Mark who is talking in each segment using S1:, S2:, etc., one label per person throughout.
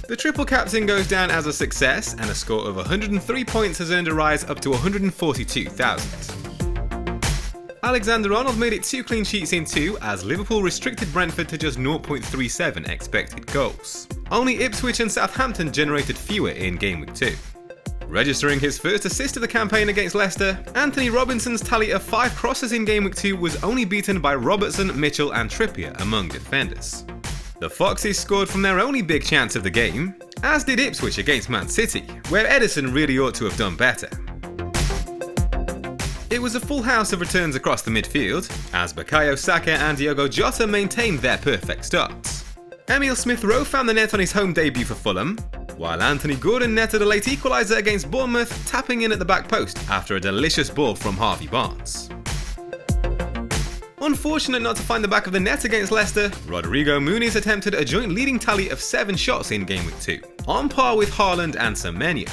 S1: The triple captain goes down as a success, and a score of 103 points has earned a rise up to 142,000. Alexander-Arnold made it 2 clean sheets in 2 as Liverpool restricted Brentford to just 0.37 expected goals. Only Ipswich and Southampton generated fewer in Gameweek 2. Registering his first assist of the campaign against Leicester, Anthony Robinson's tally of 5 crosses in Gameweek 2 was only beaten by Robertson, Mitchell and Trippier among defenders. The Foxes scored from their only big chance of the game, as did Ipswich against Man City, where Edison really ought to have done better. It was a full house of returns across the midfield, as Bukayo Saka and Diogo Jota maintained their perfect starts. Emile Smith-Rowe found the net on his home debut for Fulham, while Anthony Gordon netted a late equaliser against Bournemouth, tapping in at the back post after a delicious ball from Harvey Barnes. Unfortunate not to find the back of the net against Leicester, Rodrigo Muniz attempted a joint leading tally of 7 shots in Gameweek 2, on par with Haaland and Semenyo.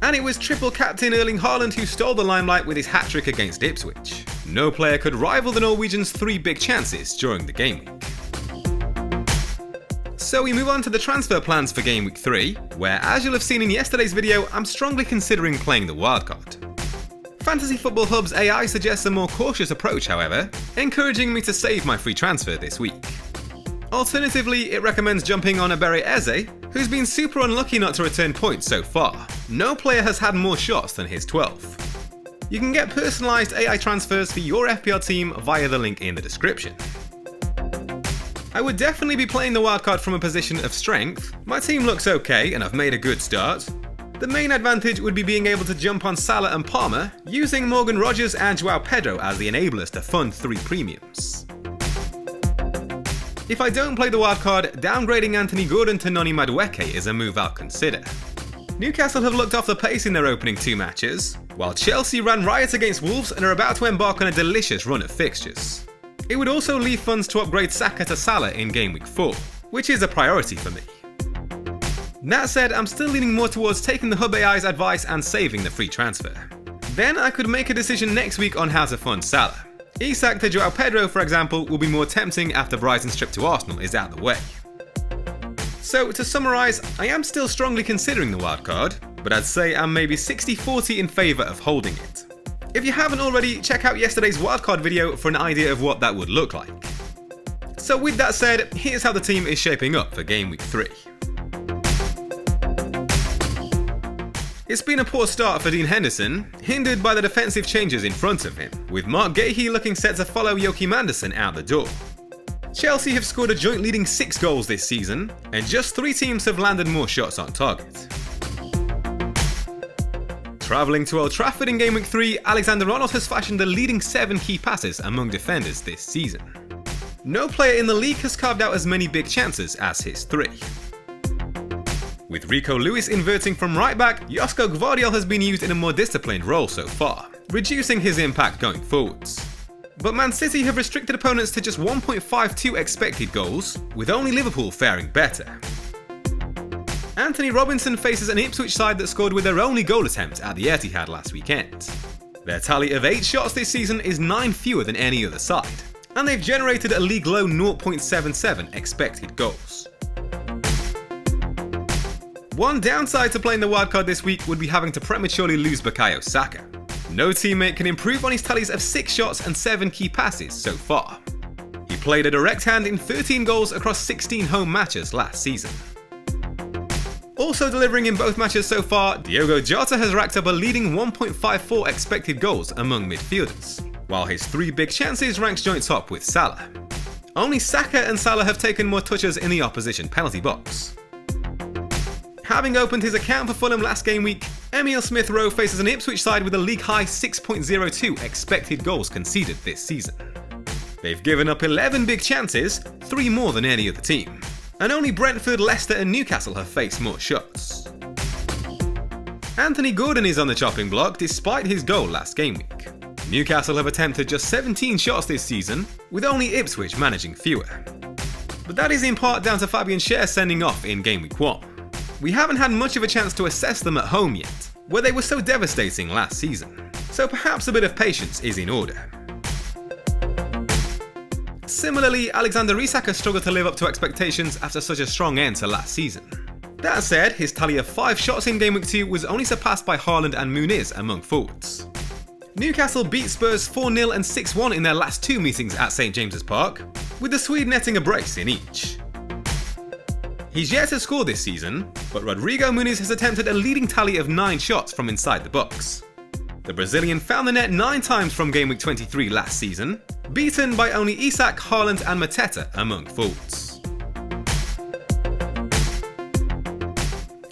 S1: And it was triple captain Erling Haaland who stole the limelight with his hat-trick against Ipswich. No player could rival the Norwegian's 3 big chances during the game week. So we move on to the transfer plans for Game Week 3, where as you'll have seen in yesterday's video, I'm strongly considering playing the wildcard. Fantasy Football Hub's AI suggests a more cautious approach, however, encouraging me to save my free transfer this week. Alternatively, it recommends jumping on Ebere Eze, who's been super unlucky not to return points so far. No player has had more shots than his 12. You can get personalised AI transfers for your FPL team via the link in the description. I would definitely be playing the wildcard from a position of strength. My team looks okay and I've made a good start. The main advantage would be being able to jump on Salah and Palmer, using Morgan Rogers and Joao Pedro as the enablers to fund 3 premiums. If I don't play the wildcard, downgrading Anthony Gordon to Noni Madueke is a move I'll consider. Newcastle have looked off the pace in their opening 2 matches, while Chelsea ran riot against Wolves and are about to embark on a delicious run of fixtures. It would also leave funds to upgrade Saka to Salah in Game Week 4, which is a priority for me. That said, I'm still leaning more towards taking the Hub AI's advice and saving the free transfer. Then I could make a decision next week on how to fund Salah. Isak to Joao Pedro, for example, will be more tempting after Brighton's trip to Arsenal is out the way. So to summarise, I am still strongly considering the wildcard, but I'd say I'm maybe 60-40 in favour of holding it. If you haven't already, check out yesterday's wildcard video for an idea of what that would look like. So with that said, here's how the team is shaping up for Game Week 3. It's been a poor start for Dean Henderson, hindered by the defensive changes in front of him, with Mark Gahey looking set to follow Joachim Andersen out the door. Chelsea have scored a joint leading 6 goals this season, and just 3 teams have landed more shots on target. Travelling to Old Trafford in Game Week 3, Alexander-Arnold has fashioned the leading 7 key passes among defenders this season. No player in the league has carved out as many big chances as his 3. With Rico Lewis inverting from right back, Josko Gvardiol has been used in a more disciplined role so far, reducing his impact going forwards. But Man City have restricted opponents to just 1.52 expected goals, with only Liverpool faring better. Anthony Robinson faces an Ipswich side that scored with their only goal attempt at the Etihad last weekend. Their tally of 8 shots this season is 9 fewer than any other side, and they've generated a league low 0.77 expected goals. One downside to playing the wildcard this week would be having to prematurely lose Bukayo Saka. No teammate can improve on his tallies of 6 shots and 7 key passes so far. He played a direct hand in 13 goals across 16 home matches last season. Also delivering in both matches so far, Diogo Jota has racked up a leading 1.54 expected goals among midfielders, while his 3 big chances ranks joint top with Salah. Only Saka and Salah have taken more touches in the opposition penalty box. Having opened his account for Fulham last game week, Emile Smith-Rowe faces an Ipswich side with a league-high 6.02 expected goals conceded this season. They've given up 11 big chances, 3 more than any other team, and only Brentford, Leicester and Newcastle have faced more shots. Anthony Gordon is on the chopping block despite his goal last game week. Newcastle have attempted just 17 shots this season, with only Ipswich managing fewer. But that is in part down to Fabian Schar sending off in game week 1. We haven't had much of a chance to assess them at home yet, where they were so devastating last season, so perhaps a bit of patience is in order. Similarly, Alexander Isak has struggled to live up to expectations after such a strong end to last season. That said, his tally of 5 shots in Game Week 2 was only surpassed by Haaland and Muniz among forwards. Newcastle beat Spurs 4-0 and 6-1 in their last 2 meetings at St James's Park, with the Swede netting a brace in each. He's yet to score this season, but Rodrigo Muniz has attempted a leading tally of 9 shots from inside the box. The Brazilian found the net 9 times from Game Week 23 last season, beaten by only Isak, Haaland and Mateta among forwards.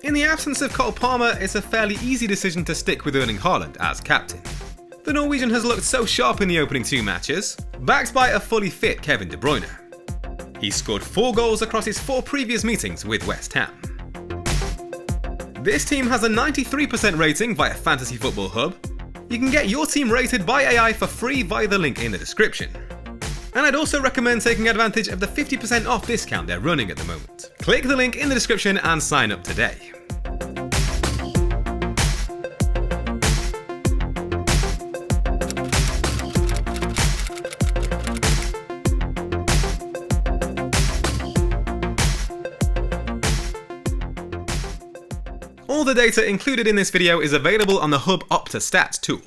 S1: In the absence of Cole Palmer, it's a fairly easy decision to stick with Erling Haaland as captain. The Norwegian has looked so sharp in the opening 2 matches, backed by a fully fit Kevin De Bruyne. He's scored 4 goals across his 4 previous meetings with West Ham. This team has a 93% rating via Fantasy Football Hub. You can get your team rated by AI for free via the link in the description. And I'd also recommend taking advantage of the 50% off discount they're running at the moment. Click the link in the description and sign up today. All the data included in this video is available on the Hub Opta Stats tool.